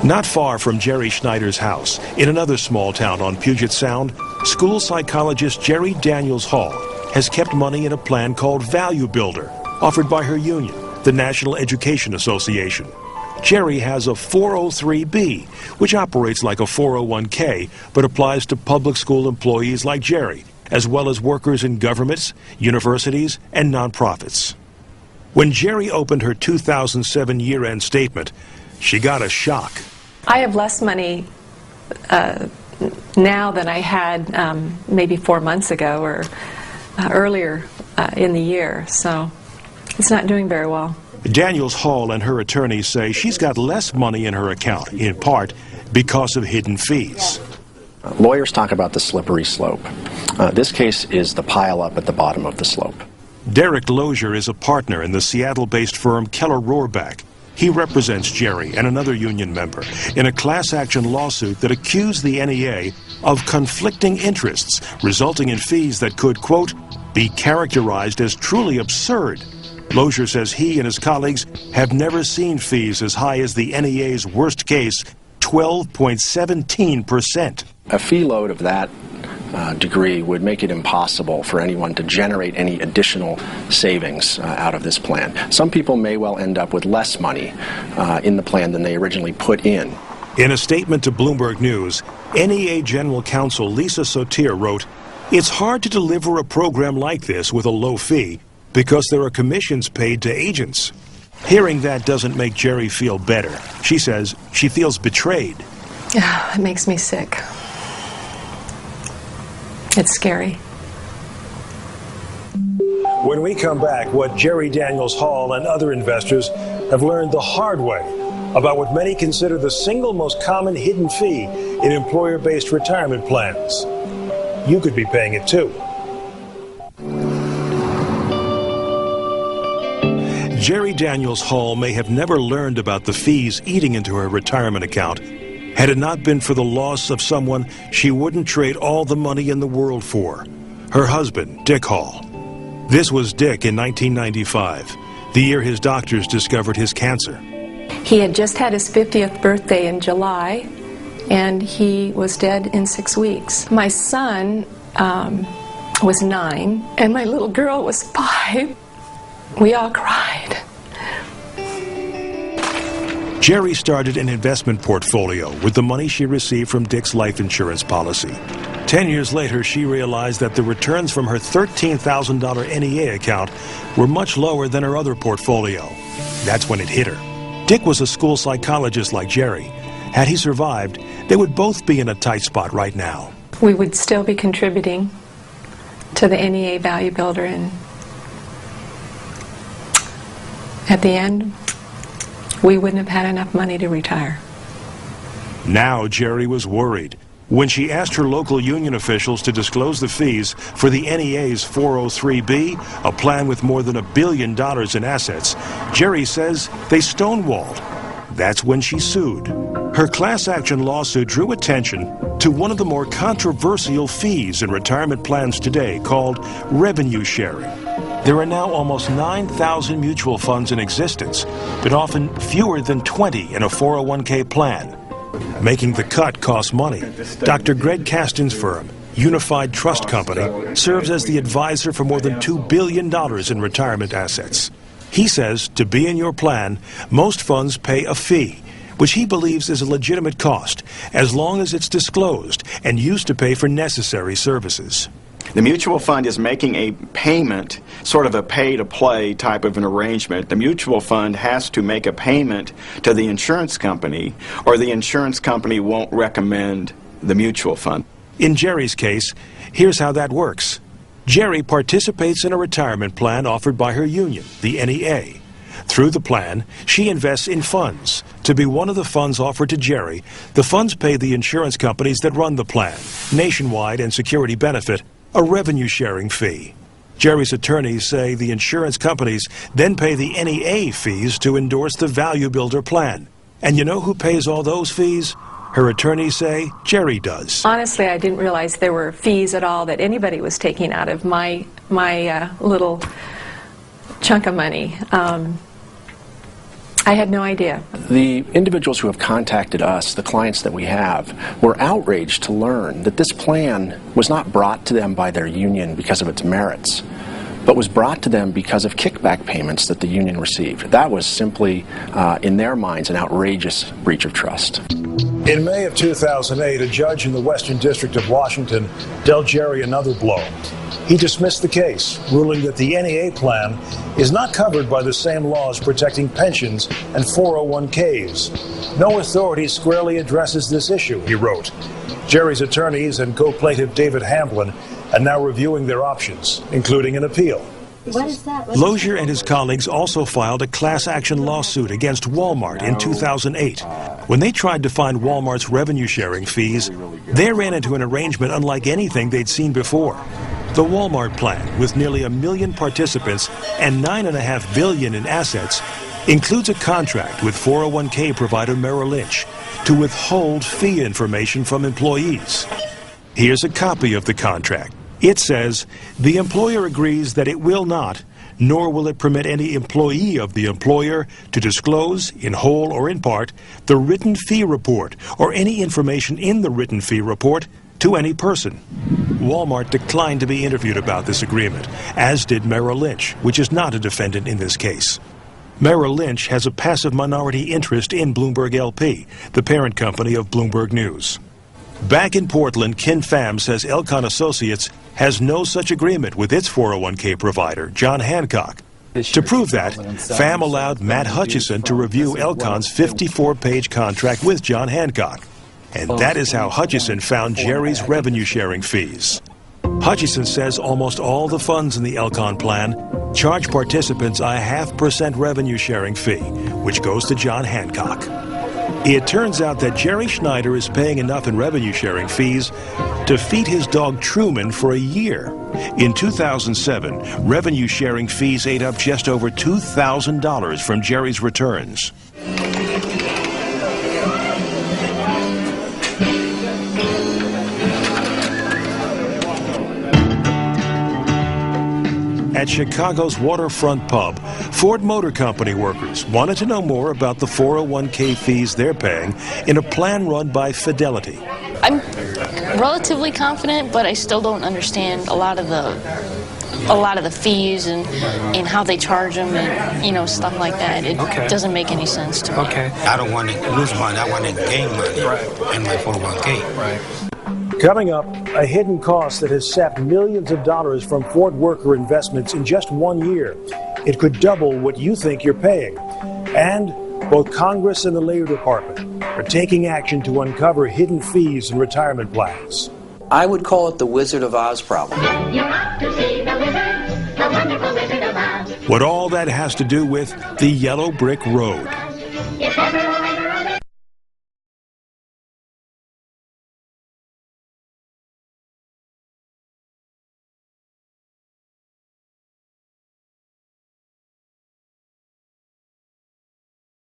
Not far from Jerry Schneider's house, in another small town on Puget Sound, school psychologist Jerry Daniels Hall has kept money in a plan called Value Builder, offered by her union, the National Education Association. Jerry has a 403B, which operates like a 401k, but applies to public school employees like Jerry, as well as workers in governments, universities, and nonprofits. When Jerry opened her 2007 year-end statement, she got a shock. I have less money now than I had maybe 4 months ago or earlier in the year, so it's not doing very well. Daniels Hall and her attorneys say she's got less money in her account, in part because of hidden fees. Lawyers talk about the slippery slope. This case is the pile up at the bottom of the slope. Derek Lozier is a partner in the Seattle-based firm Keller Rohrbach. He represents Jerry and another union member in a class-action lawsuit that accused the NEA of conflicting interests, resulting in fees that could, quote, be characterized as truly absurd. Lozier says he and his colleagues have never seen fees as high as the NEA's worst case, 12.17%. A fee load of that degree would make it impossible for anyone to generate any additional savings out of this plan. Some people may well end up with less money in the plan than they originally put in. In a statement to Bloomberg News, NEA General Counsel Lisa Sotir wrote, "It's hard to deliver a program like this with a low fee because there are commissions paid to agents." Hearing that doesn't make Jerry feel better. She says she feels betrayed. It makes me sick. It's scary. When we come back, what Jerry Daniels Hall and other investors have learned the hard way about what many consider the single most common hidden fee in employer-based retirement plans. You could be paying it too. Jerry Daniels Hall may have never learned about the fees eating into her retirement account had it not been for the loss of someone she wouldn't trade all the money in the world for, her husband, Dick Hall. This was Dick in 1995, the year his doctors discovered his cancer. He had just had his 50th birthday in July, and he was dead in 6 weeks. My son was 9, and my little girl was 5. We all cried. Jerry started an investment portfolio with the money she received from Dick's life insurance policy. 10 years later, she realized that the returns from her $13,000 NEA account were much lower than her other portfolio. That's when it hit her. Dick was a school psychologist like Jerry. Had he survived, they would both be in a tight spot right now. We would still be contributing to the NEA Value Builder, and at the end, we wouldn't have had enough money to retire. Now Jerry was worried. When she asked her local union officials to disclose the fees for the NEA's 403B, a plan with more than $1 billion in assets, Jerry says they stonewalled. That's when she sued. Her class action lawsuit drew attention to one of the more controversial fees in retirement plans today, called revenue sharing. There are now almost 9,000 mutual funds in existence, but often fewer than 20 in a 401k plan. Making the cut costs money. Dr. Greg Caston's firm, Unified Trust Company, serves as the advisor for more than $2 billion in retirement assets. He says to be in your plan, most funds pay a fee, which he believes is a legitimate cost, as long as it's disclosed and used to pay for necessary services. The mutual fund is making a payment, sort of a pay-to-play type of an arrangement. The mutual fund has to make a payment to the insurance company, or the insurance company won't recommend the mutual fund. In Jerry's case, here's how that works. Jerry participates in a retirement plan offered by her union, the NEA. Through the plan, she invests in funds. To be one of the funds offered to Jerry, the funds pay the insurance companies that run the plan, Nationwide and Security Benefit, a revenue-sharing fee. Jerry's attorneys say the insurance companies then pay the NEA fees to endorse the Value Builder plan. And you know who pays all those fees? Her attorneys say Jerry does. Honestly, I didn't realize there were fees at all that anybody was taking out of my little chunk of money. I had no idea. The individuals who have contacted us, the clients that we have, were outraged to learn that this plan was not brought to them by their union because of its merits, but was brought to them because of kickback payments that the union received. That was simply, in their minds, an outrageous breach of trust. In May of 2008, a judge in the Western District of Washington dealt Jerry another blow. He dismissed the case, ruling that the NEA plan is not covered by the same laws protecting pensions and 401ks. No authority squarely addresses this issue, he wrote. Jerry's attorneys and co-plaintiff David Hamblin are now reviewing their options, including an appeal. What is that? Lozier and his colleagues also filed a class action lawsuit against Walmart in 2008. When they tried to find Walmart's revenue sharing fees, they ran into an arrangement unlike anything they'd seen before. The Walmart plan, with nearly 1 million participants and $9.5 billion in assets, includes a contract with 401k provider Merrill Lynch to withhold fee information from employees. Here's a copy of the contract. It says, the employer agrees that it will not, nor will it permit any employee of the employer to disclose, in whole or in part, the written fee report or any information in the written fee report to any person. Walmart declined to be interviewed about this agreement, as did Merrill Lynch, which is not a defendant in this case. Merrill Lynch has a passive minority interest in Bloomberg LP, the parent company of Bloomberg News. Back in Portland, Kin Pham says Elcon Associates has no such agreement with its 401k provider, John Hancock. To prove that, Pham allowed Matt Hutchison to review Elcon's 54-page contract with John Hancock. And that is how Hutchison found Jerry's revenue-sharing fees. Hutchison says almost all the funds in the Elcon plan charge participants a 0.5% revenue-sharing fee, which goes to John Hancock. It turns out that Jerry Schneider is paying enough in revenue-sharing fees to feed his dog Truman for a year. In 2007, revenue-sharing fees ate up just over $2,000 from Jerry's returns. At Chicago's waterfront pub, Ford Motor Company workers wanted to know more about the 401k fees they're paying in a plan run by Fidelity. I'm relatively confident, but I still don't understand a lot of the fees and how they charge them and stuff like that. It doesn't make any sense to me. Okay. I don't want to lose money. I want to gain money in my 401k. Right. Coming up, a hidden cost that has sapped millions of dollars from Ford worker investments in just 1 year. It could double what you think you're paying. And both Congress and the Labor Department are taking action to uncover hidden fees in retirement plans. I would call it the Wizard of Oz problem. You're off to see the wizard, the wonderful Wizard of Oz. What all that has to do with the Yellow Brick Road. If ever